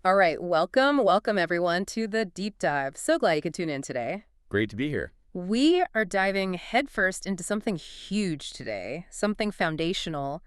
All right, welcome everyone to the deep dive. So glad you could tune in today. Great to be here. We are diving headfirst into something huge today, something foundational,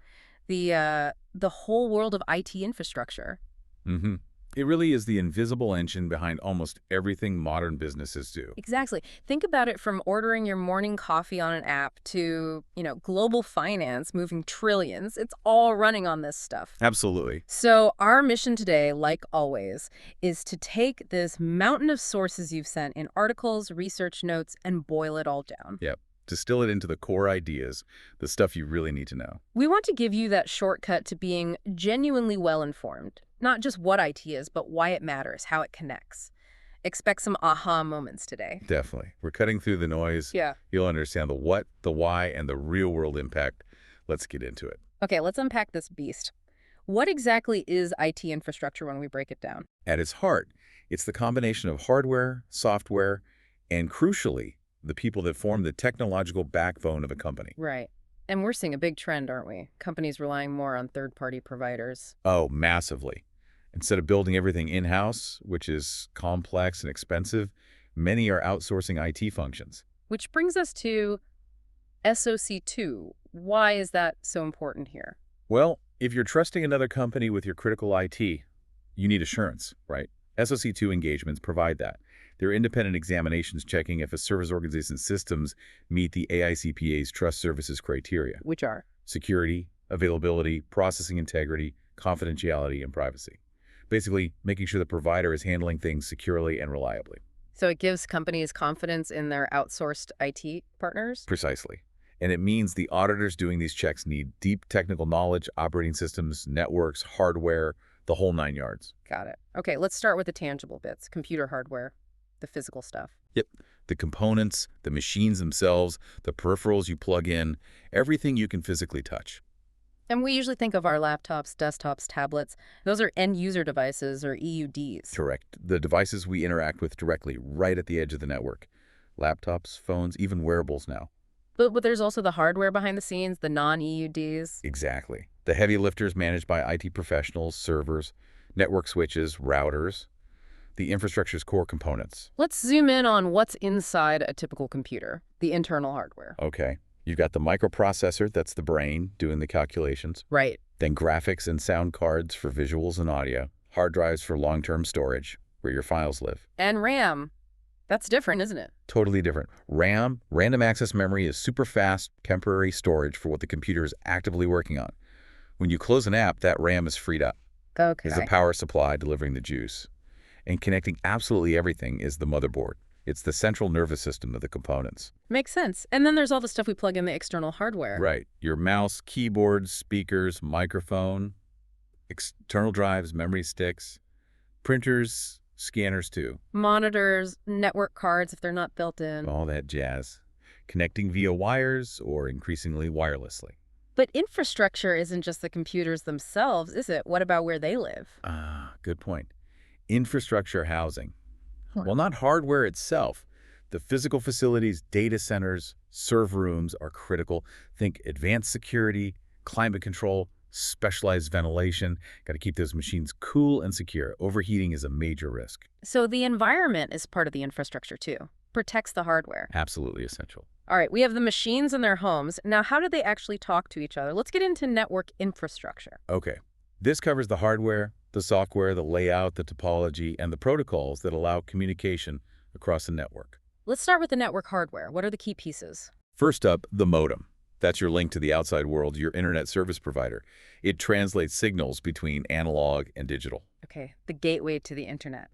the whole world of IT infrastructure. hmm It really is the invisible engine behind almost everything modern businesses do. Exactly. Think about it from ordering your morning coffee on an app to, global finance moving trillions. It's all running on this stuff. Absolutely. So, our mission today, like always, is to take this mountain of sources you've sent in articles, research notes, and boil it all down. Yep. Distill it into the core ideas, the stuff you really need to know. We want to give you that shortcut to being genuinely well informed, not just what IT is, but why it matters, how it connects. Expect some aha moments today. Definitely. We're cutting through the noise. Yeah. You'll understand the what, the why, and the real-world impact. Let's get into it. Okay, let's unpack this beast. What exactly is IT infrastructure when we break it down? At its heart, it's the combination of hardware, software, and crucially, the people that form the technological backbone of a company. Right. And we're seeing a big trend, aren't we? Companies relying more on third-party providers. Oh, massively. Instead of building everything in-house, which is complex and expensive, many are outsourcing IT functions. Which brings us to SOC2. Why is that so important here? Well, if you're trusting another company with your critical IT, you need assurance, right? SOC2 engagements provide that. They're independent examinations checking if a service organization's systems meet the AICPA's trust services criteria: Which are? security, availability, processing integrity, confidentiality, and privacy. Basically, making sure the provider is handling things securely and reliably. So it gives companies confidence in their outsourced IT partners? Precisely. And it means the auditors doing these checks need deep technical knowledge, operating systems, networks, hardware, the whole nine yards. Got it. Okay, let's start with the tangible bits, computer hardware, the physical stuff. Yep. The components, the machines themselves, the peripherals you plug in, everything you can physically touch. And we usually think of our laptops, desktops, tablets. Those are end-user devices, or EUDs. Correct. The devices we interact with directly, right at the edge of the network. Laptops, phones, even wearables now. But there's also the hardware behind the scenes, the non-EUDs. Exactly. The heavy lifters managed by IT professionals, servers, network switches, routers, the infrastructure's core components. Let's zoom in on what's inside a typical computer, the internal hardware. Okay. You've got the microprocessor, that's the brain, doing the calculations. Right. Then graphics and sound cards for visuals and audio. Hard drives for long-term storage, where your files live. And RAM. That's different, isn't it? Totally different. RAM, random access memory, is super fast, temporary storage for what the computer is actively working on. When you close an app, that RAM is freed up. Okay. Is the power supply delivering the juice. And connecting absolutely everything is the motherboard. It's the central nervous system of the components. Makes sense. And then there's all the stuff we plug in the external hardware. Right. Your mouse, keyboard, speakers, microphone, external drives, memory sticks, printers, scanners too. Monitors, network cards if they're not built in. All that jazz. Connecting via wires or increasingly wirelessly. But infrastructure isn't just the computers themselves, is it? What about where they live? Good point. Infrastructure housing. Well, not hardware itself. The physical facilities, data centers, server rooms are critical. Think advanced security, climate control, specialized ventilation. Got to keep those machines cool and secure. Overheating is a major risk. So the environment is part of the infrastructure too. Protects the hardware. Absolutely essential. All right, we have the machines in their homes. Now, how do they actually talk to each other? Let's get into network infrastructure. Okay. This covers the hardware, the software, the layout, the topology, and the protocols that allow communication across the network. Let's start with the network hardware. What are the key pieces? First up, the modem. That's your link to the outside world, your internet service provider. It translates signals between analog and digital. Okay, the gateway to the internet.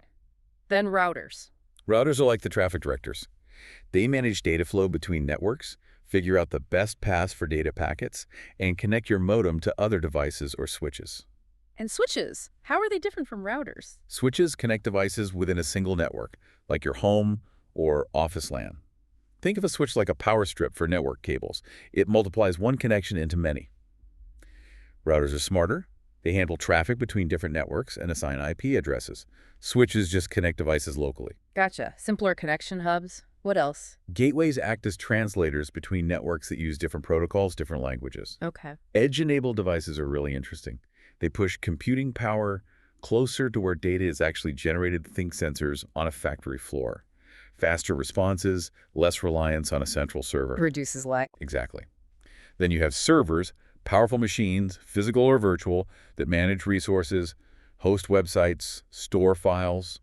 Then routers. Routers are like the traffic directors. They manage data flow between networks, figure out the best paths for data packets, and connect your modem to other devices or switches. And switches. How are they different from routers? Switches connect devices within a single network, like your home or office LAN. Think of a switch like a power strip for network cables. It multiplies one connection into many. Routers are smarter. They handle traffic between different networks and assign IP addresses. Switches just connect devices locally. Gotcha. Simpler connection hubs. What else? Gateways act as translators between networks that use different protocols, different languages. Okay. Edge-enabled devices are really interesting. They push computing power closer to where data is actually generated. Think sensors on a factory floor. Faster responses, less reliance on a central server. Reduces lag. Exactly. Then you have servers, powerful machines, physical or virtual, that manage resources, host websites, store files,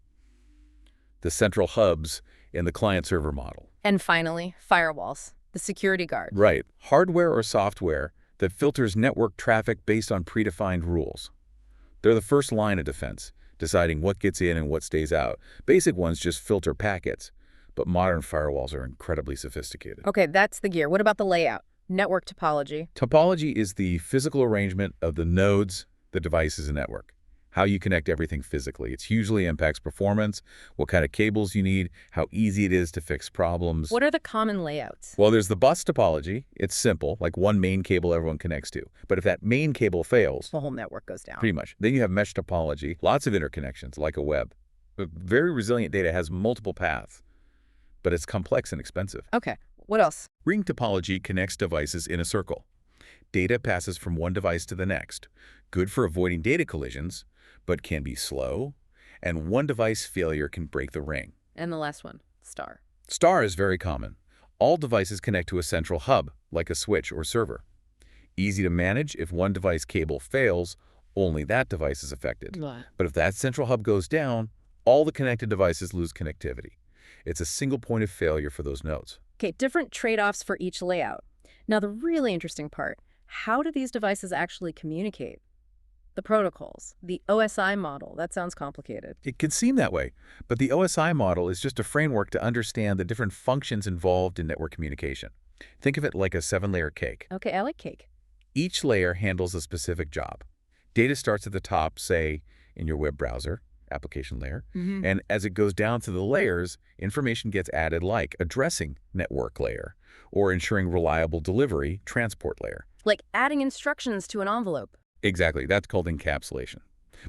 the central hubs in the client-server model. And finally, firewalls, the security guard. Right. Hardware or software that filters network traffic based on predefined rules. They're the first line of defense, deciding what gets in and what stays out. Basic ones just filter packets, but modern firewalls are incredibly sophisticated. Okay, that's the gear. What about the layout? Network topology. Topology is the physical arrangement of the nodes, the devices, and network. How you connect everything physically. It hugely impacts performance, what kind of cables you need, how easy it is to fix problems. What are the common layouts? Well, there's the bus topology. It's simple, like one main cable everyone connects to. But if that main cable fails, The whole network goes down. pretty much. Then you have mesh topology, lots of interconnections, like a web. But very resilient data has multiple paths, but it's complex and expensive. Okay, what else? Ring topology connects devices in a circle. Data passes from one device to the next. Good for avoiding data collisions, but can be slow, and one device failure can break the ring. And the last one, star. Star is very common. All devices connect to a central hub, like a switch or server. Easy to manage. If one device cable fails, only that device is affected. But if that central hub goes down, all the connected devices lose connectivity. It's a single point of failure for those nodes. Okay, different trade-offs for each layout. Now, the really interesting part, how do these devices actually communicate? The protocols, the OSI model, that sounds complicated. It can seem that way, but the OSI model is just a framework to understand the different functions involved in network communication. Think of it like a 7-layer cake. Okay, I like cake. Each layer handles a specific job. Data starts at the top, say, in your web browser, application layer, and as it goes down to the layers, information gets added like addressing network layer or ensuring reliable delivery transport layer. Like adding instructions to an envelope. Exactly. That's called encapsulation.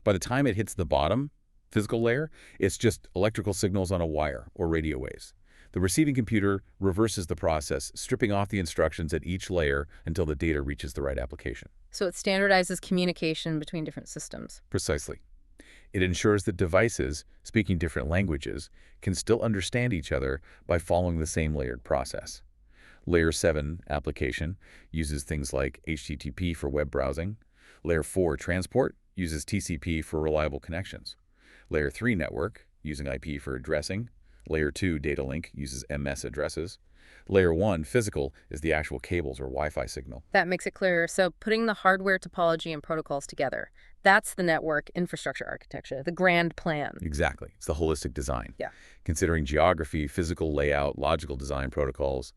By the time it hits the bottom, physical layer, it's just electrical signals on a wire or radio waves. The receiving computer reverses the process, stripping off the instructions at each layer until the data reaches the right application. So it standardizes communication between different systems. Precisely. It ensures that devices speaking different languages can still understand each other by following the same layered process. Layer 7 application uses things like HTTP for web browsing. Layer 4 transport uses TCP for reliable connections. Layer 3 network using IP for addressing. Layer 2 data link uses MS addresses. Layer 1 physical is the actual cables or Wi-Fi signal. That makes it clearer. So putting the hardware topology and protocols together, that's the network infrastructure architecture, the grand plan. Exactly. It's the holistic design. Yeah. Considering geography, physical layout, logical design protocols,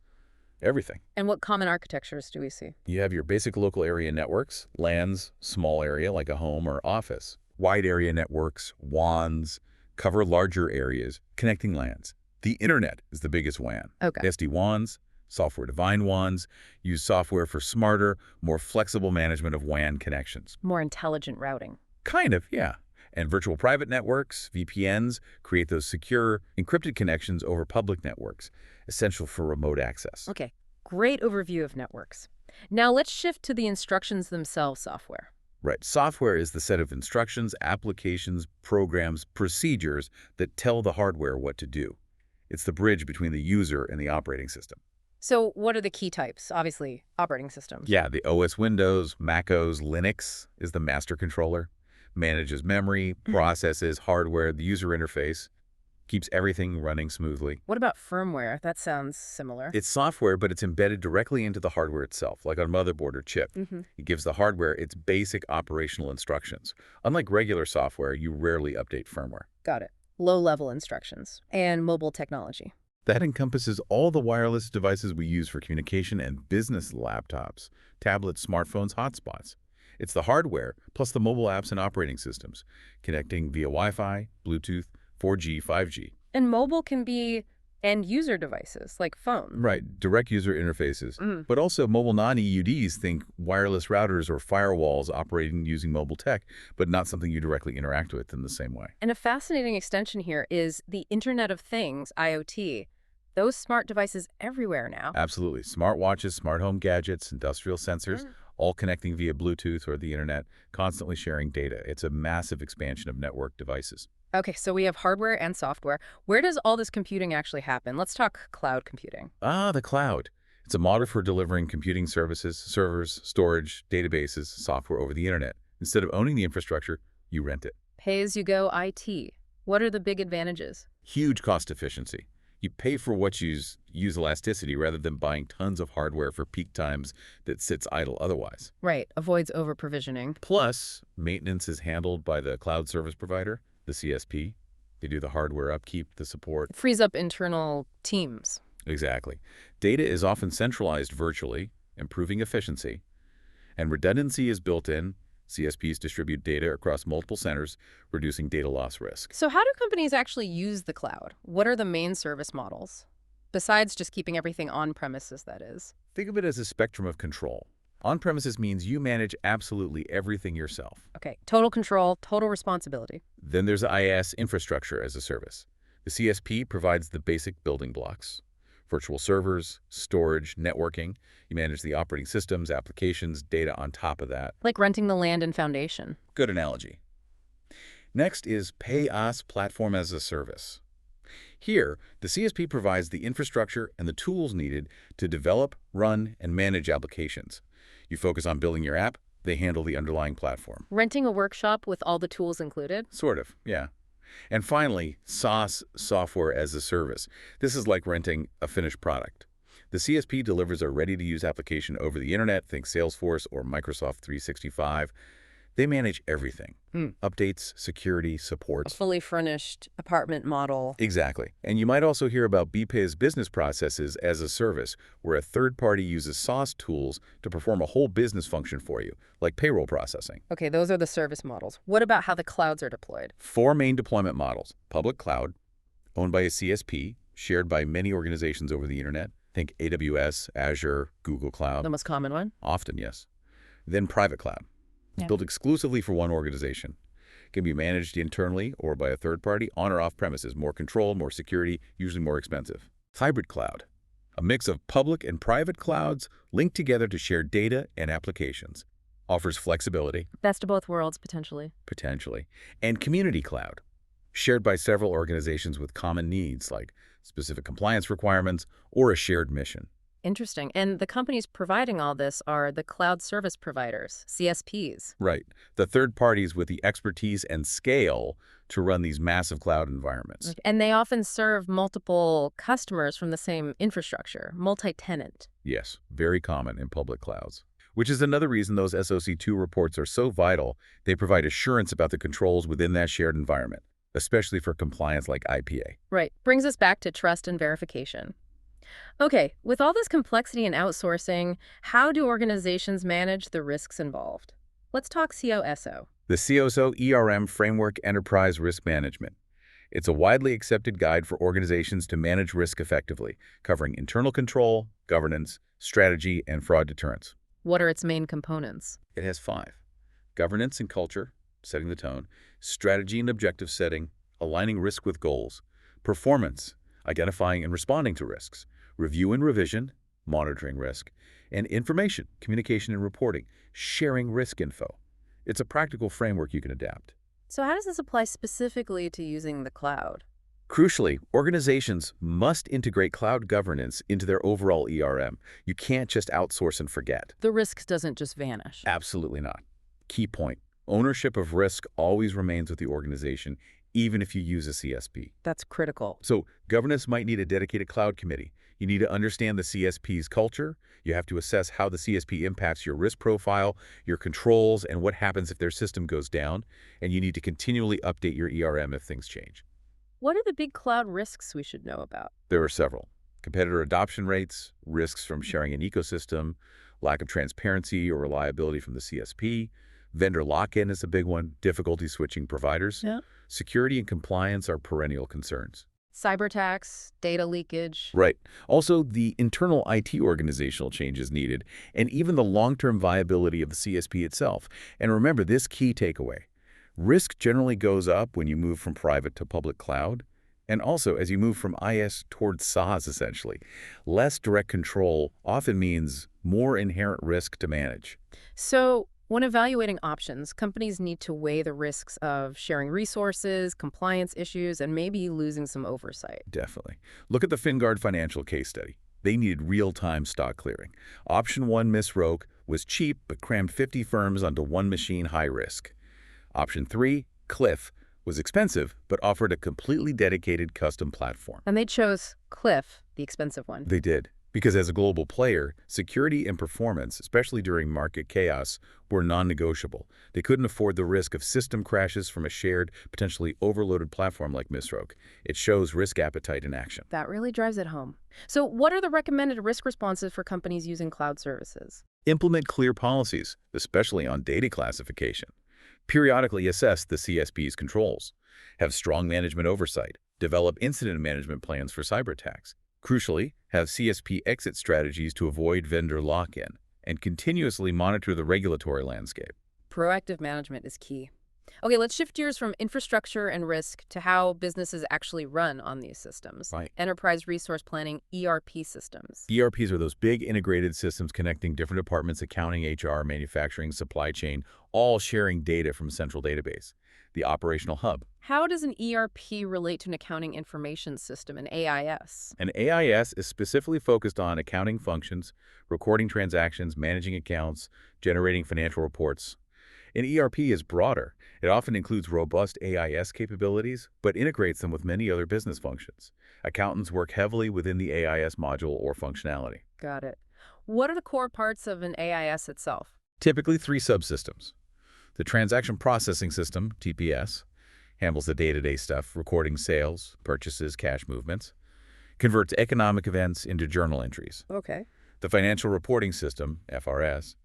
everything. And what common architectures do we see? You have your basic local area networks, LANs, small area like a home or office. Wide area networks, WANs, cover larger areas, connecting LANs. The internet is the biggest WAN. Okay. SD-WANs, software-defined WANs, use software for smarter, more flexible management of WAN connections. More intelligent routing. Kind of, yeah. And virtual private networks, VPNs, create those secure, encrypted connections over public networks, essential for remote access. Okay, great overview of networks. Now let's shift to the instructions themselves software. Right. Software is the set of instructions, applications, programs, procedures that tell the hardware what to do. It's the bridge between the user and the operating system. So what are the key types? Obviously, operating systems. Yeah, the OS Windows, macOS, Linux is the master controller. Manages memory, processes, hardware, the user interface, keeps everything running smoothly. What about firmware? That sounds similar. It's software, but it's embedded directly into the hardware itself, like on a motherboard or chip. It gives the hardware its basic operational instructions. Unlike regular software, you rarely update firmware. Got it. Low-level instructions. And mobile technology. That encompasses all the wireless devices we use for communication and business laptops, tablets, smartphones, hotspots. It's the hardware plus the mobile apps and operating systems, connecting via Wi-Fi, Bluetooth, 4G, 5G. And mobile can be end-user devices, like phones. Right, direct user interfaces. But also mobile non-EUDs, think wireless routers or firewalls operating using mobile tech, but not something you directly interact with in the same way. And a fascinating extension here is the Internet of Things, IoT. Those smart devices everywhere now. Absolutely. Smartwatches, smart home gadgets, industrial sensors, all connecting via Bluetooth or the internet, constantly sharing data. It's a massive expansion of network devices. Okay, so we have hardware and software. Where does all this computing actually happen? Let's talk cloud computing. Ah, the cloud. It's a model for delivering computing services, servers, storage, databases, software over the internet. Instead of owning the infrastructure, you rent it. Pay-as-you-go IT. What are the big advantages? Huge cost efficiency. You pay for what you use elasticity rather than buying tons of hardware for peak times that sits idle otherwise. Right, avoids over-provisioning. Plus, maintenance is handled by the cloud service provider, the CSP. They do the hardware upkeep, the support. Frees up internal teams. Exactly. Data is often centralized virtually, improving efficiency, and redundancy is built in. CSPs distribute data across multiple centers, reducing data loss risk. So how do companies actually use the cloud? What are the main service models? Besides just keeping everything on premises, that is. Think of it as a spectrum of control. On-premises means you manage absolutely everything yourself. Okay, total control, total responsibility. Then there's IaaS, infrastructure as a service. The CSP provides the basic building blocks. Virtual servers, storage, networking. You manage the operating systems, applications, data on top of that. Like renting the land and foundation. Good analogy. Next is PaaS, platform as a service. Here, the CSP provides the infrastructure and the tools needed to develop, run, and manage applications. You focus on building your app, they handle the underlying platform. Renting a workshop with all the tools included? Sort of, yeah. And finally, SaaS, software as a service. This is like renting a finished product. The CSP delivers a ready-to-use application over the internet, think Salesforce or Microsoft 365. They manage everything. Updates, security, A supports. fully furnished apartment model. Exactly. And you might also hear about BPaaS, business processes as a service, where a third party uses SaaS tools to perform a whole business function for you, like payroll processing. Okay, those are the service models. What about how the clouds are deployed? 4 main deployment models. Public cloud, owned by a CSP, shared by many organizations over the internet. Think AWS, Azure, Google Cloud. The most common one? Often, yes. Then private cloud, Yeah. built exclusively for one organization. Can be managed internally or by a third party, on or off premises. More control, more security, usually more expensive. Hybrid cloud, a mix of public and private clouds linked together to share data and applications. Offers flexibility, Best of both worlds, potentially. potentially. And community cloud, shared by several organizations with common needs like specific compliance requirements or a shared mission. Interesting. And the companies providing all this are the cloud service providers, CSPs. Right. The third parties with the expertise and scale to run these massive cloud environments. And they often serve multiple customers from the same infrastructure, multi-tenant. Yes, very common in public clouds. Which is another reason those SOC2 reports are so vital. They provide assurance about the controls within that shared environment, especially for compliance like IPA. Right. Brings us back to trust and verification. Okay, with all this complexity and outsourcing, how do organizations manage the risks involved? Let's talk COSO. The COSO ERM Framework Enterprise Risk Management. It's a widely accepted guide for organizations to manage risk effectively, covering internal control, governance, strategy, and fraud deterrence. What are its main components? It has 5. Governance and culture, setting the tone. Strategy and objective setting, aligning risk with goals. Performance, identifying and responding to risks. Review and revision, monitoring risk. And information, communication and reporting, sharing risk info. It's a practical framework you can adapt. So how does this apply specifically to using the cloud? Crucially, organizations must integrate cloud governance into their overall ERM. You can't just outsource and forget. The risk doesn't just vanish. Absolutely not. Key point. Ownership of risk always remains with the organization, even if you use a CSP. That's critical. So governance might need a dedicated cloud committee. You need to understand the CSP's culture. You have to assess how the CSP impacts your risk profile, your controls, and what happens if their system goes down. And you need to continually update your ERM if things change. What are the big cloud risks we should know about? There are several. Competitor adoption rates, risks from sharing an ecosystem, lack of transparency or reliability from the CSP. Vendor lock-in is a big one, difficulty switching providers. Yeah. Security and compliance are perennial concerns. Cyber attacks, data leakage. Right. Also, the internal IT organizational changes needed, and even the long-term viability of the CSP itself. And remember this key takeaway. Risk generally goes up when you move from private to public cloud. And also, as you move from IS towards SaaS, essentially, less direct control often means more inherent risk to manage. So, when evaluating options, companies need to weigh the risks of sharing resources, compliance issues, and maybe losing some oversight. Definitely. Look at the Fingard financial case study. They needed real-time stock clearing. Option 1, Miss Roque, was cheap but crammed 50 firms onto one machine, high risk. Option 3, Cliff, was expensive but offered a completely dedicated custom platform. And they chose Cliff, the expensive one. They did. Because as a global player, security and performance, especially during market chaos, were non-negotiable. They couldn't afford the risk of system crashes from a shared, potentially overloaded platform like Misroke. It shows risk appetite in action. That really drives it home. So, what are the recommended risk responses for companies using cloud services? Implement clear policies, especially on data classification. Periodically assess the CSP's controls. Have strong management oversight. Develop incident management plans for cyber attacks. Crucially, have CSP exit strategies to avoid vendor lock-in, and continuously monitor the regulatory landscape. Proactive management is key. Okay, let's shift gears from infrastructure and risk to how businesses actually run on these systems. Right. Enterprise resource planning, ERP systems. ERPs are those big integrated systems connecting different departments, accounting, HR, manufacturing, supply chain, all sharing data from a central database. The operational hub. How does an ERP relate to an accounting information system, an AIS? An AIS is specifically focused on accounting functions, recording transactions, managing accounts, generating financial reports. An ERP is broader. It often includes robust AIS capabilities, but integrates them with many other business functions. Accountants work heavily within the AIS module or functionality. Got it. What are the core parts of an AIS itself? Typically 3 subsystems. The Transaction Processing System, TPS, handles the day-to-day stuff, recording sales, purchases, cash movements, converts economic events into journal entries. Okay. The Financial Reporting System, FRS,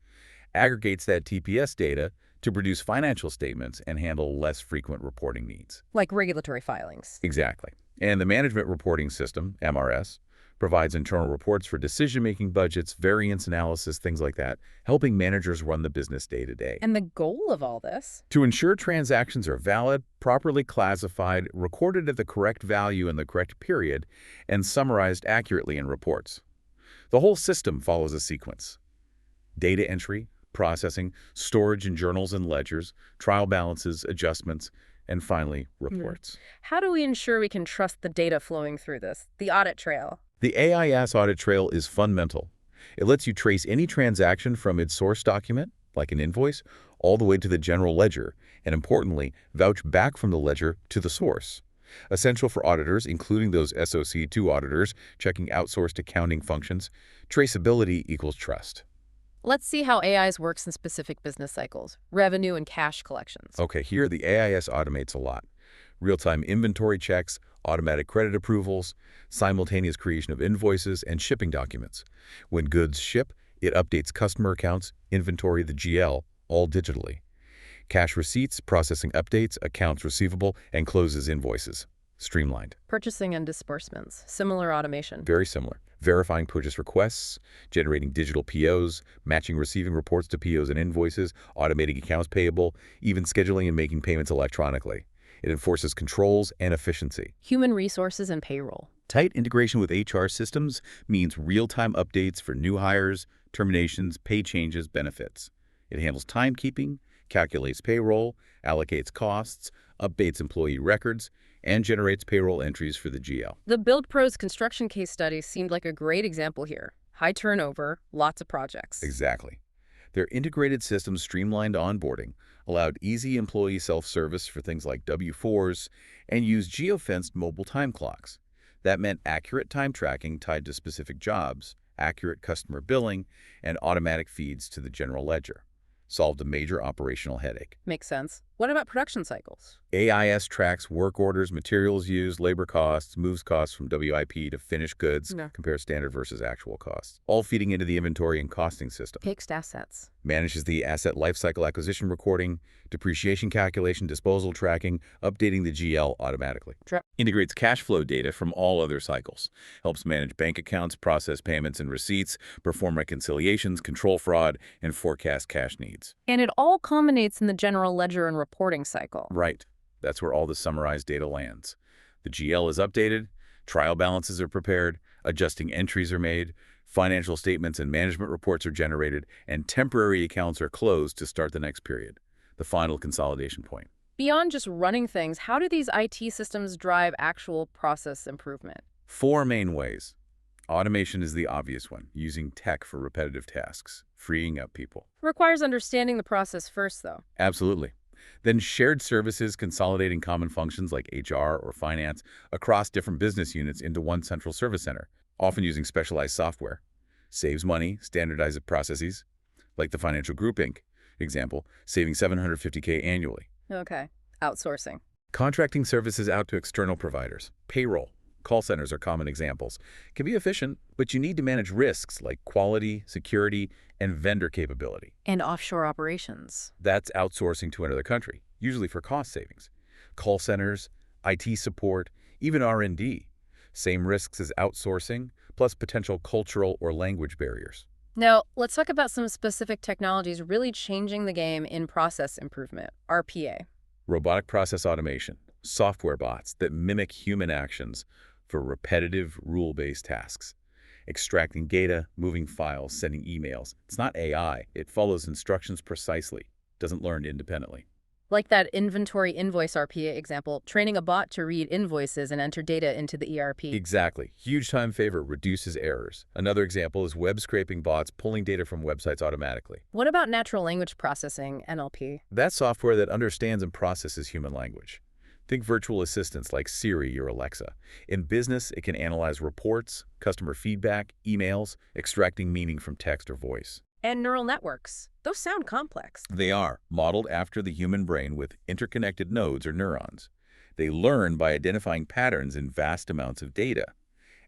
aggregates that TPS data to produce financial statements and handle less frequent reporting needs. Like regulatory filings. Exactly. And the Management Reporting System, MRS, provides internal reports for decision-making, budgets, variance analysis, things like that, helping managers run the business day to day. And the goal of all this? To ensure transactions are valid, properly classified, recorded at the correct value in the correct period, and summarized accurately in reports. The whole system follows a sequence: data entry, processing, storage in journals and ledgers, trial balances, adjustments, and finally, reports. How do we ensure we can trust the data flowing through this? The audit trail. The AIS audit trail is fundamental. It lets you trace any transaction from its source document, like an invoice, all the way to the general ledger, and importantly, vouch back from the ledger to the source. Essential for auditors, including those SOC 2 auditors checking outsourced accounting functions, traceability equals trust. Let's see how AIs works in specific business cycles, revenue and cash collections. Okay, here the AIS automates a lot. Real-time inventory checks, automatic credit approvals, simultaneous creation of invoices, and shipping documents. When goods ship, it updates customer accounts, inventory, the GL, all digitally. Cash receipts, processing updates, accounts receivable, and closes invoices. Streamlined. Purchasing and disbursements, similar automation. Very similar. Verifying purchase requests, generating digital POs, matching receiving reports to POs and invoices, automating accounts payable, even scheduling and making payments electronically. It enforces controls and efficiency. Human resources and payroll. Tight integration with HR systems means real-time updates for new hires, terminations, pay changes, benefits. It handles timekeeping, calculates payroll, allocates costs, updates employee records, and generates payroll entries for the GL. The Build Pros construction case study seemed like a great example here. High turnover, lots of projects. Exactly. Their integrated systems streamlined onboarding, allowed easy employee self-service for things like W-4s, and used geofenced mobile time clocks. That meant accurate time tracking tied to specific jobs, accurate customer billing, and automatic feeds to the general ledger. Solved a major operational headache. Makes sense. What about production cycles? AIS tracks work orders, materials used, labor costs, moves costs from WIP to finished goods, Yeah. compares standard versus actual costs, all feeding into the inventory and costing system. Fixed assets. Manages the asset lifecycle acquisition recording, depreciation calculation, disposal tracking, updating the GL automatically. Integrates cash flow data from all other cycles. Helps manage bank accounts, process payments and receipts, perform reconciliations, control fraud, and forecast cash needs. And it all culminates in the general ledger and reporting cycle. Right. That's where all the summarized data lands. The GL is updated, trial balances are prepared, adjusting entries are made, financial statements and management reports are generated, and temporary accounts are closed to start the next period, the final consolidation point. Beyond just running things, how do these IT systems drive actual process improvement? Four main ways. Automation is the obvious one, using tech for repetitive tasks, freeing up people. Requires understanding the process first, though. Absolutely. Then shared services consolidating common functions like HR or finance across different business units into one central service center, often using specialized software. Saves money, standardizes processes, like the financial group Inc. example, saving $750K annually. Okay. Outsourcing. Contracting services out to external providers, payroll, call centers are common examples. Can be efficient, but you need to manage risks like quality, security, and vendor capability. And offshore operations. That's outsourcing to another country, usually for cost savings. Call centers, IT support, even R&D. Same risks as outsourcing, plus potential cultural or language barriers. Now, let's talk about some specific technologies really changing the game in process improvement, RPA. Robotic process automation, software bots that mimic human actions for repetitive, rule-based tasks. Extracting data, moving files, sending emails. It's not AI. It follows instructions precisely, doesn't learn independently. Like that inventory invoice RPA example, training a bot to read invoices and enter data into the ERP. Exactly. Huge time saver, reduces errors. Another example is web scraping bots pulling data from websites automatically. What about natural language processing, NLP? That's software that understands and processes human language. Think virtual assistants like Siri or Alexa. In business, it can analyze reports, customer feedback, emails, extracting meaning from text or voice. And neural networks. Those sound complex. They are modeled after the human brain with interconnected nodes or neurons. They learn by identifying patterns in vast amounts of data.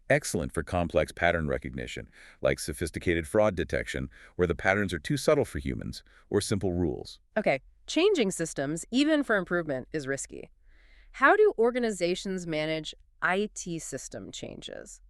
Excellent for complex pattern recognition, like sophisticated fraud detection, where the patterns are too subtle for humans, or simple rules. Okay, changing systems, even for improvement, is risky. How do organizations manage IT system changes?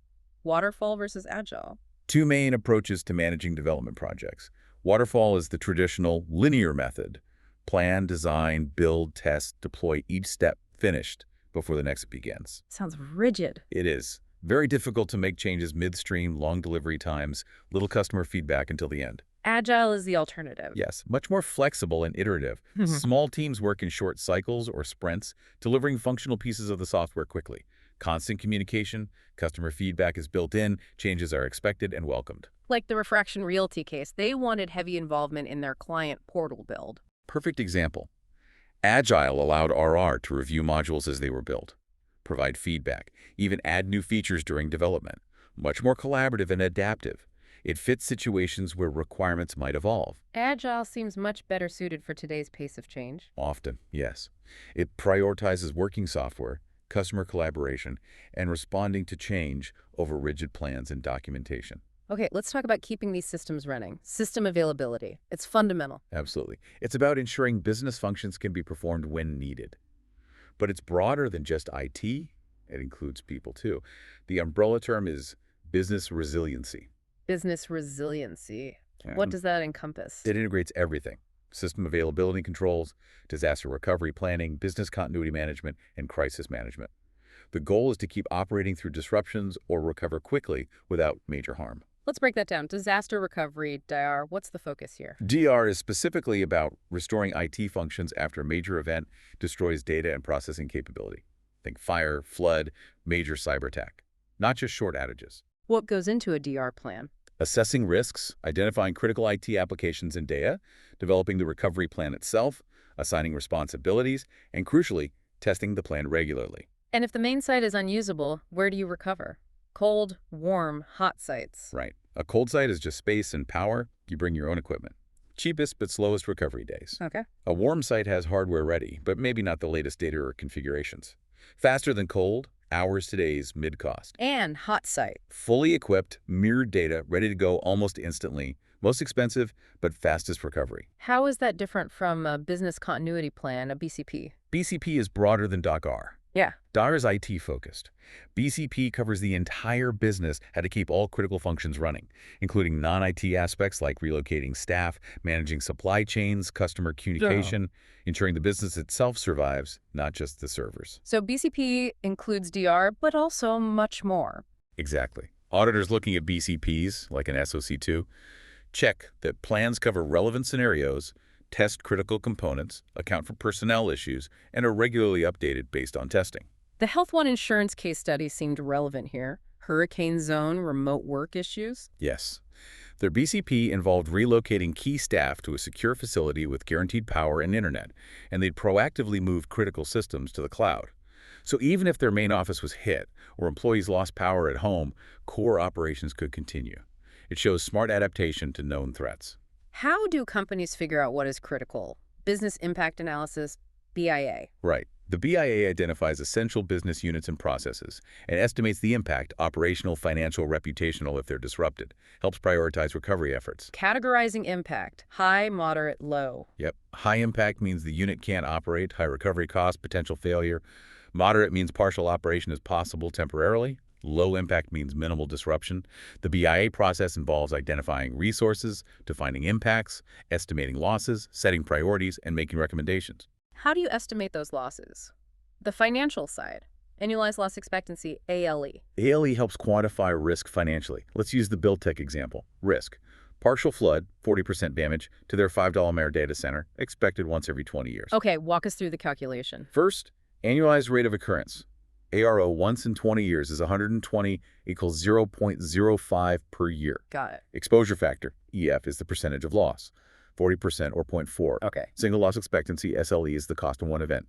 Waterfall versus agile. Two main approaches to managing development projects. Waterfall is the traditional linear method. Plan, design, build, test, deploy, each step finished before the next begins. Sounds rigid. It is very difficult to make changes midstream, long delivery times, little customer feedback until the end. Agile is the alternative. Yes, much more flexible and iterative. Small teams work in short cycles or sprints, delivering functional pieces of the software quickly. Constant communication, customer feedback is built in, changes are expected and welcomed. Like the Refraction Realty case, they wanted heavy involvement in their client portal build. Perfect example. Agile allowed RR to review modules as they were built, provide feedback, even add new features during development. Much more collaborative and adaptive. It fits situations where requirements might evolve. Agile seems much better suited for today's pace of change. Often, yes. It prioritizes working software, customer collaboration, and responding to change over rigid plans and documentation. Okay, let's talk about keeping these systems running. System availability. It's fundamental. Absolutely. It's about ensuring business functions can be performed when needed. But it's broader than just IT. It includes people, too. The umbrella term is business resiliency. Business resiliency. What does that encompass? It integrates everything. System availability controls, disaster recovery planning, business continuity management, and crisis management. The goal is to keep operating through disruptions or recover quickly without major harm. Let's break that down. Disaster recovery, DR, what's the focus here? DR is specifically about restoring IT functions after a major event destroys data and processing capability. Think fire, flood, major cyber attack, not just short outages. What goes into a DR plan? Assessing risks, identifying critical IT applications and data, developing the recovery plan itself, assigning responsibilities, and crucially, testing the plan regularly. And if the main site is unusable, where do you recover? Cold, warm, hot sites. Right. A cold site is just space and power. You bring your own equipment. Cheapest but slowest recovery days. Okay. A warm site has hardware ready, but maybe not the latest data or configurations. Faster than cold, hours to days, mid-cost. And hot site. Fully equipped, mirrored data, ready to go almost instantly. Most expensive, but fastest recovery. How is that different from a business continuity plan, a BCP? BCP is broader than DocR. Yeah. DAR is IT-focused. BCP covers the entire business, how to keep all critical functions running, including non-IT aspects like relocating staff, managing supply chains, customer Yeah. communication, ensuring the business itself survives, not just the servers. So BCP includes DR, but also much more. Exactly. Auditors looking at BCPs, like an SOC2, check that plans cover relevant scenarios, test critical components, account for personnel issues, and are regularly updated based on testing. The Health One insurance case study seemed relevant here. Hurricane zone, remote work issues. Yes. Their BCP involved relocating key staff to a secure facility with guaranteed power and internet, and they'd proactively moved critical systems to the cloud. So even if their main office was hit or employees lost power at home, core operations could continue. It shows smart adaptation to known threats. How do companies figure out what is critical? Business impact analysis, BIA. Right. The BIA identifies essential business units and processes and estimates the impact, operational, financial, reputational, if they're disrupted. Helps prioritize recovery efforts. Categorizing impact, high, moderate, low. Yep. High impact means the unit can't operate, high recovery cost, potential failure. Moderate means partial operation is possible temporarily. Low impact means minimal disruption. The BIA process involves identifying resources, defining impacts, estimating losses, setting priorities, and making recommendations. How do you estimate those losses? The financial side, annualized loss expectancy, ALE. ALE helps quantify risk financially. Let's use the Buildtech example. Risk. Partial flood, 40% damage, to their $5 Mare data center, expected once every 20 years. Okay, walk us through the calculation. First, annualized rate of occurrence. ARO once in 20 years is 120 equals 0.05 per year. Got it. Exposure factor, EF, is the percentage of loss, 40% or zero point 0.4. Okay. Single loss expectancy, SLE, is the cost of one event.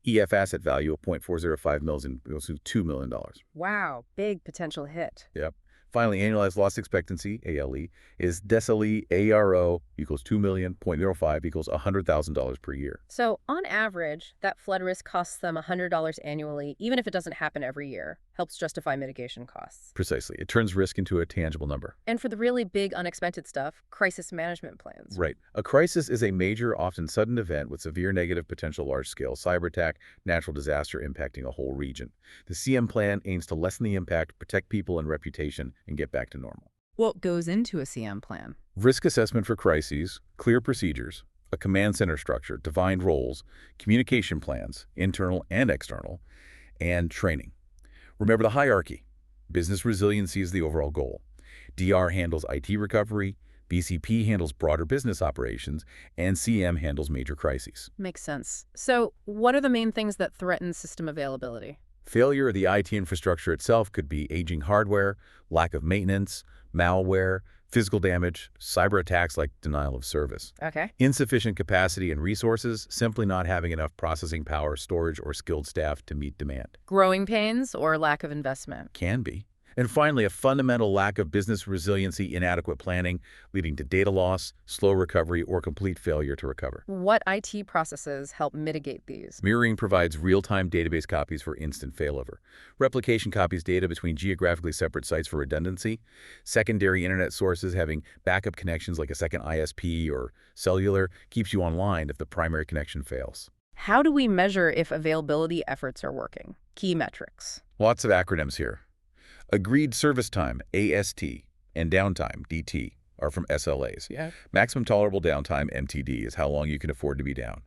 EF asset value of 0.405 mils equals to $2 million. Wow, big potential hit. Yep. Finally, annualized loss expectancy, ALE, is decile ARO equals 2 million, 0.05 equals $100,000 per year. So, on average, that flood risk costs them $100 annually, even if it doesn't happen every year. Helps justify mitigation costs. Precisely. It turns risk into a tangible number. And for the really big, unexpected stuff, crisis management plans. Right. A crisis is a major, often sudden event with severe negative potential large-scale cyber attack, natural disaster impacting a whole region. The CM plan aims to lessen the impact, protect people and reputation, and get back to normal. What goes into a CM plan? Risk assessment for crises, clear procedures, a command center structure, defined roles, communication plans, internal and external, and training. Remember the hierarchy. Business resiliency is the overall goal. DR handles IT recovery, BCP handles broader business operations, and CM handles major crises. Makes sense. So, what are the main things that threaten system availability? Failure of the IT infrastructure itself could be aging hardware, lack of maintenance, malware, physical damage, cyber attacks like denial of service. Okay. Insufficient capacity and resources, simply not having enough processing power, storage, or skilled staff to meet demand. Growing pains or lack of investment? Can be. And finally, a fundamental lack of business resiliency, inadequate planning, leading to data loss, slow recovery, or complete failure to recover. What IT processes help mitigate these? Mirroring provides real-time database copies for instant failover. Replication copies data between geographically separate sites for redundancy. Secondary internet sources having backup connections like a second ISP or cellular keeps you online if the primary connection fails. How do we measure if availability efforts are working? Key metrics. Lots of acronyms here. Agreed service time, AST, and downtime, DT, are from SLAs. Yeah. Maximum tolerable downtime, MTD, is how long you can afford to be down.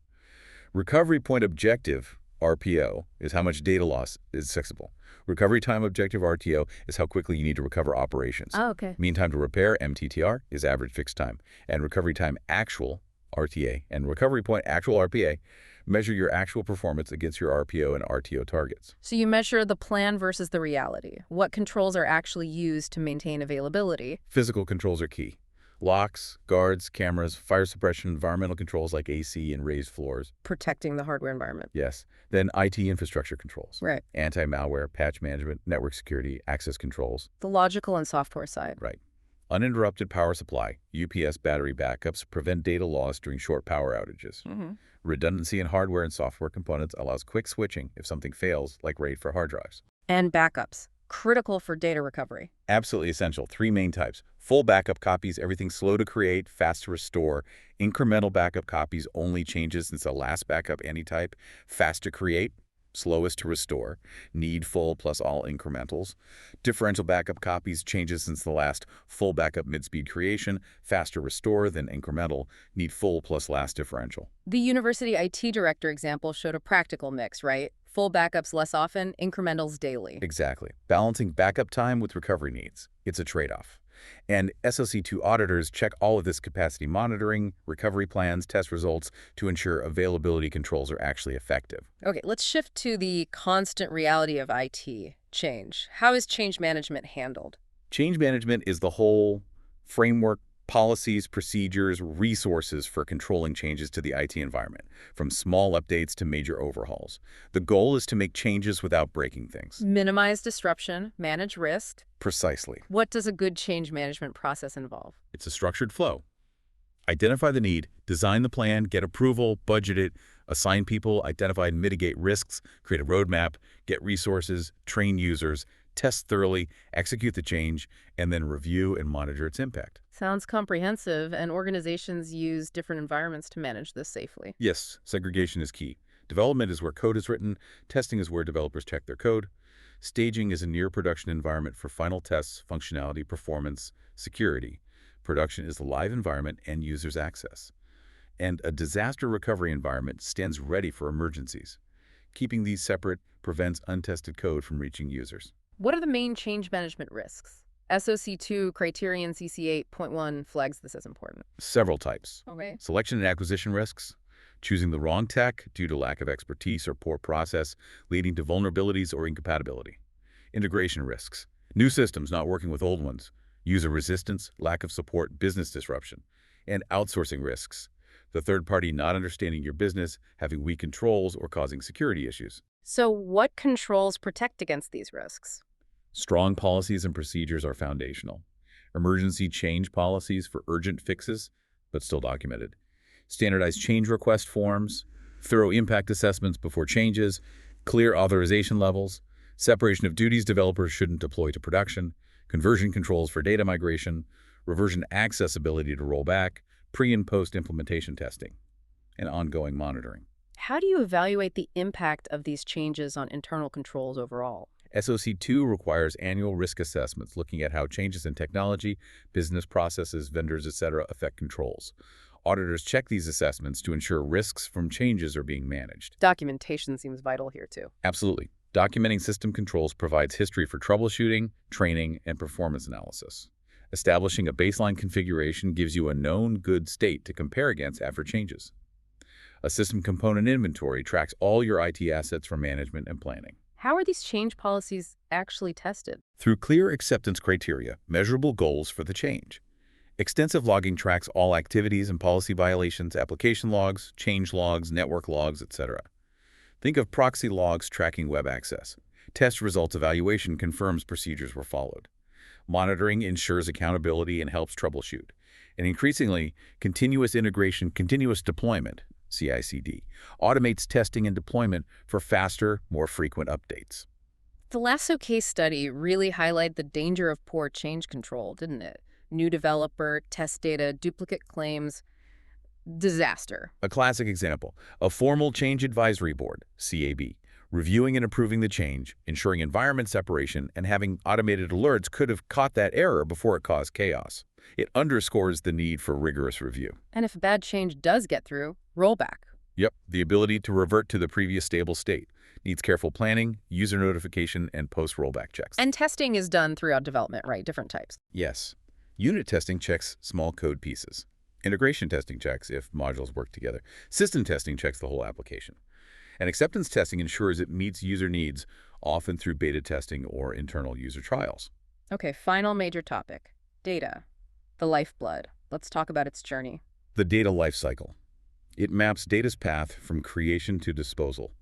Recovery point objective, RPO, is how much data loss is acceptable. Recovery time objective, RTO, is how quickly you need to recover operations. Oh, okay. Mean time to repair, MTTR, is average fixed time. And recovery time actual, RTA, and recovery point actual, RPA, measure your actual performance against your RPO and RTO targets. So you measure the plan versus the reality. What controls are actually used to maintain availability? Physical controls are key. Locks, guards, cameras, fire suppression, environmental controls like AC and raised floors. Protecting the hardware environment. Yes. Then IT infrastructure controls. Right. Anti-malware, patch management, network security, access controls. The logical and software side. Right. Uninterrupted power supply, UPS battery backups prevent data loss during short power outages. Redundancy in hardware and software components allows quick switching if something fails, like RAID for hard drives. And backups. Critical for data recovery. Absolutely essential. 3 main types. Full backup copies, everything slow to create, fast to restore. Incremental backup copies, only changes since the last backup any type, fast to create. slowest to restore, need full plus all incrementals, differential backup copies changes since the last, full backup mid-speed creation, faster restore than incremental, need full plus last differential. The university IT director example showed a practical mix, right? Full backups less often, incrementals daily. Exactly. Balancing backup time with recovery needs. It's a trade-off. And SOC2 auditors check all of this capacity monitoring, recovery plans, test results to ensure availability controls are actually effective. Okay, let's shift to the constant reality of IT, change. How is change management handled? Change management is the whole framework, policies, procedures, resources for controlling changes to the IT environment, from small updates to major overhauls. The goal is to make changes without breaking things. Minimize disruption, manage risk. Precisely. What does a good change management process involve? It's a structured flow. Identify the need, design the plan, get approval, budget it, assign people, identify and mitigate risks, create a roadmap, get resources, train users, test thoroughly, execute the change, and then review and monitor its impact. Sounds comprehensive, and organizations use different environments to manage this safely. Yes, segregation is key. Development is where code is written, testing is where developers check their code, staging is a near-production environment for final tests, functionality, performance, security. Production is the live environment and users' access. And a disaster recovery environment stands ready for emergencies. Keeping these separate prevents untested code from reaching users. What are the main change management risks? SOC2 Criterion CC 8.1 flags this as important. Several types. Okay. Selection and acquisition risks, choosing the wrong tech due to lack of expertise or poor process, leading to vulnerabilities or incompatibility. Integration risks, new systems not working with old ones, user resistance, lack of support, business disruption. And outsourcing risks, the third party not understanding your business, having weak controls, or causing security issues. So what controls protect against these risks? Strong policies and procedures are foundational. Emergency change policies for urgent fixes, but still documented. Standardized change request forms, thorough impact assessments before changes, clear authorization levels, separation of duties developers shouldn't deploy to production, conversion controls for data migration, reversion accessibility to rollback, pre- and post-implementation testing, and ongoing monitoring. How do you evaluate the impact of these changes on internal controls overall? SOC2 requires annual risk assessments looking at how changes in technology, business processes, vendors, etc. affect controls. Auditors check these assessments to ensure risks from changes are being managed. Documentation seems vital here too. Absolutely. Documenting system controls provides history for troubleshooting, training, and performance analysis. Establishing a baseline configuration gives you a known good state to compare against after changes. A system component inventory tracks all your IT assets for management and planning. How are these change policies actually tested? Through clear acceptance criteria, measurable goals for the change. Extensive logging tracks all activities and policy violations, application logs, change logs, network logs, etc. Think of proxy logs tracking web access. Test results evaluation confirms procedures were followed. Monitoring ensures accountability and helps troubleshoot. And increasingly, continuous integration, continuous deployment, CI/CD, automates testing and deployment for faster, more frequent updates. The Lasso case study really highlighted the danger of poor change control, didn't it? New developer, test data, duplicate claims, disaster. A classic example, a formal change advisory board, CAB, reviewing and approving the change, ensuring environment separation, and having automated alerts could have caught that error before it caused chaos. It underscores the need for rigorous review. And if a bad change does get through, rollback. Yep, the ability to revert to the previous stable state needs careful planning, user notification, and post-rollback checks. And testing is done throughout development, right? Different types. Yes. Unit testing checks small code pieces. Integration testing checks if modules work together. System testing checks the whole application. And acceptance testing ensures it meets user needs, often through beta testing or internal user trials. Okay, final major topic, data, the lifeblood. Let's talk about its journey. The data lifecycle. It maps data's path from creation to disposal.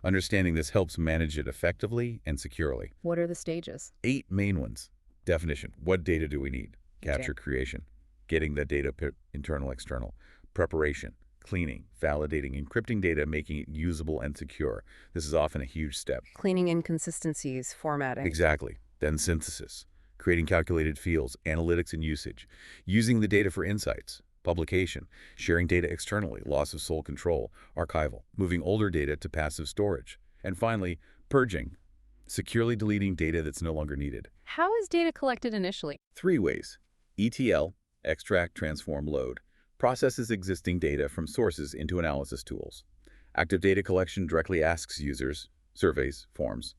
Understanding this helps manage it effectively and securely. What are the stages? 8 main ones. Definition. What data do we need? Capture, creation. Getting the data internal, external. Preparation. Cleaning, validating, encrypting data, making it usable and secure. This is often a huge step. Cleaning inconsistencies, formatting. Exactly. Then synthesis. Creating calculated fields, analytics and usage. Using the data for insights. Publication. Sharing data externally, loss of sole control. Archival. Moving older data to passive storage. And finally, purging, securely deleting data that's no longer needed. How is data collected initially? 3 ways. ETL, extract, transform, load, processes existing data from sources into analysis tools. Active data collection directly asks users, surveys, forms.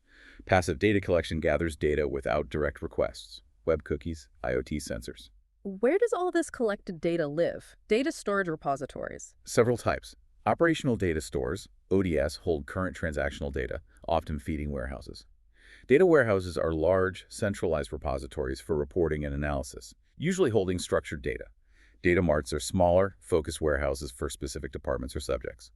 Passive data collection gathers data without direct requests, web cookies, IoT sensors. Where does all this collected data live? Data storage repositories. Several types. Operational data stores, ODS, hold current transactional data, often feeding warehouses. Data warehouses are large, centralized repositories for reporting and analysis, usually holding structured data. Data marts are smaller, focused warehouses for specific departments or subjects.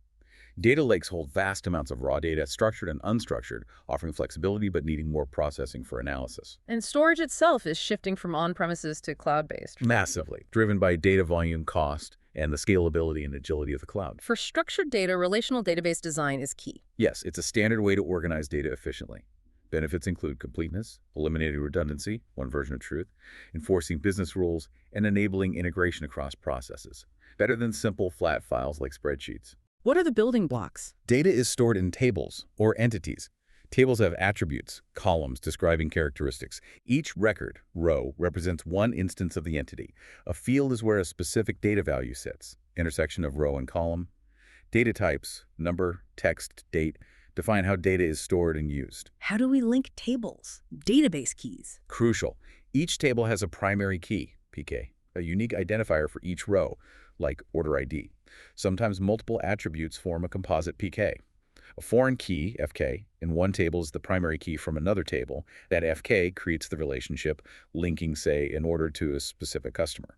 Data lakes hold vast amounts of raw data, structured and unstructured, offering flexibility but needing more processing for analysis. And storage itself is shifting from on-premises to cloud-based. Massively, driven by data volume, cost, and the scalability and agility of the cloud. For structured data, relational database design is key. Yes, it's a standard way to organize data efficiently. Benefits include completeness, eliminating redundancy, one version of truth, enforcing business rules, and enabling integration across processes. Better than simple, flat files like spreadsheets. What are the building blocks? Data is stored in tables, or entities. Tables have attributes, columns describing characteristics. Each record, row, represents one instance of the entity. A field is where a specific data value sits, intersection of row and column. Data types, number, text, date, define how data is stored and used. How do we link tables? Database keys. Crucial. Each table has a primary key, PK, a unique identifier for each row, like order ID. Sometimes multiple attributes form a composite PK. A foreign key, FK, in one table is the primary key from another table. That FK creates the relationship, linking, say, an order to a specific customer.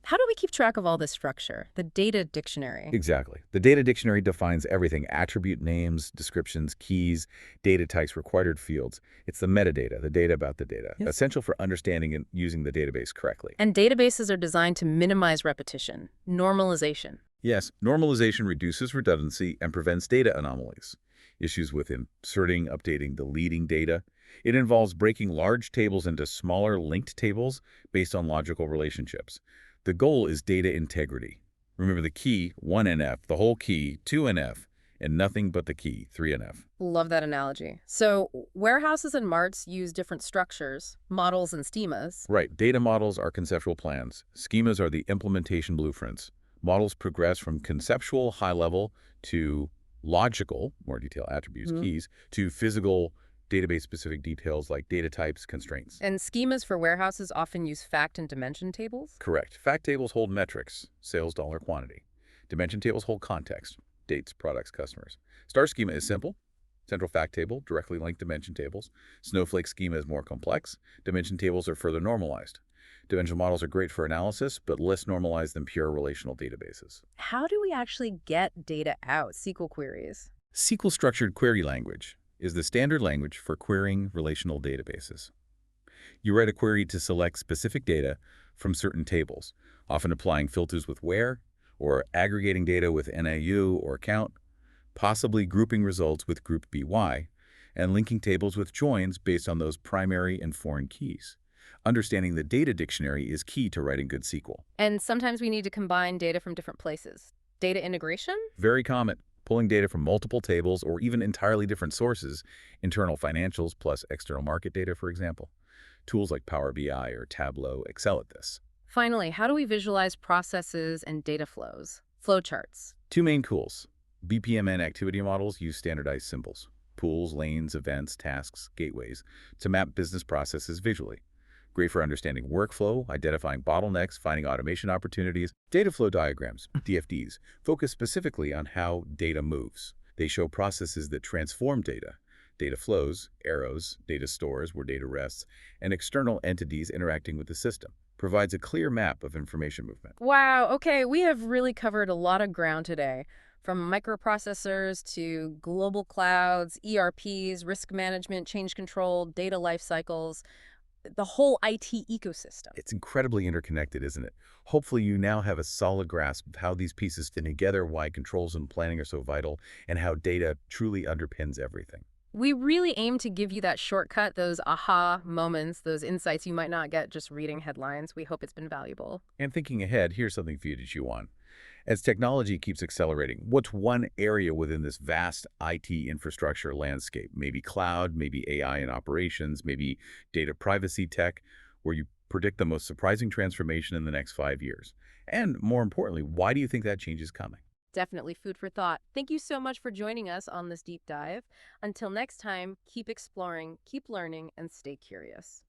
How do we keep track of all this structure? The data dictionary. Exactly. The data dictionary defines everything: attribute names, descriptions, keys, data types, required fields. It's the metadata, the data about the data, Yes. essential for understanding and using the database correctly. And databases are designed to minimize repetition, normalization. Yes, normalization reduces redundancy and prevents data anomalies. Issues with inserting, updating, deleting data. It involves breaking large tables into smaller linked tables based on logical relationships. The goal is data integrity. Remember the key, 1NF, the whole key, 2NF, and nothing but the key, 3NF. Love that analogy. So warehouses and marts use different structures, models and schemas. Right, data models are conceptual plans. Schemas are the implementation blueprints. Models progress from conceptual, high level, to logical, more detailed attributes, keys, to physical, database-specific details like data types, constraints. And schemas for warehouses often use fact and dimension tables. Correct. Fact tables hold metrics, sales, dollar, quantity. Dimension tables hold context, dates, products, customers. Star schema is simple. Central fact table, directly linked dimension tables. Snowflake schema is more complex. Dimension tables are further normalized. Dimensional models are great for analysis, but less normalized than pure relational databases. How do we actually get data out? SQL queries. SQL structured query language is the standard language for querying relational databases. You write a query to select specific data from certain tables, often applying filters with where, or aggregating data with NAU or count, possibly grouping results with group BY, and linking tables with joins based on those primary and foreign keys. Understanding the data dictionary is key to writing good SQL. And sometimes we need to combine data from different places. Data integration? Very common. Pulling data from multiple tables or even entirely different sources, internal financials plus external market data, for example. Tools like Power BI or Tableau excel at this. Finally, how do we visualize processes and data flows? Flowcharts. 2 main tools. BPMN activity models use standardized symbols, pools, lanes, events, tasks, gateways, to map business processes visually. Great for understanding workflow, identifying bottlenecks, finding automation opportunities. Data flow diagrams, DFDs, focus specifically on how data moves. They show processes that transform data. Data flows, arrows, data stores where data rests, and external entities interacting with the system. Provides a clear map of information movement. Wow, okay, we have really covered a lot of ground today. From microprocessors to global clouds, ERPs, risk management, change control, data life cycles, the whole IT ecosystem. It's incredibly interconnected, isn't it? Hopefully you now have a solid grasp of how these pieces fit together, why controls and planning are so vital, and how data truly underpins everything. We really aim to give you that shortcut, those aha moments, those insights you might not get just reading headlines. We hope it's been valuable. And thinking ahead, here's something for you to chew on. As technology keeps accelerating, what's one area within this vast IT infrastructure landscape, maybe cloud, maybe AI in operations, maybe data privacy tech, where you predict the most surprising transformation in the next 5 years? And more importantly, why do you think that change is coming? Definitely food for thought. Thank you so much for joining us on this deep dive. Until next time, keep exploring, keep learning, and stay curious.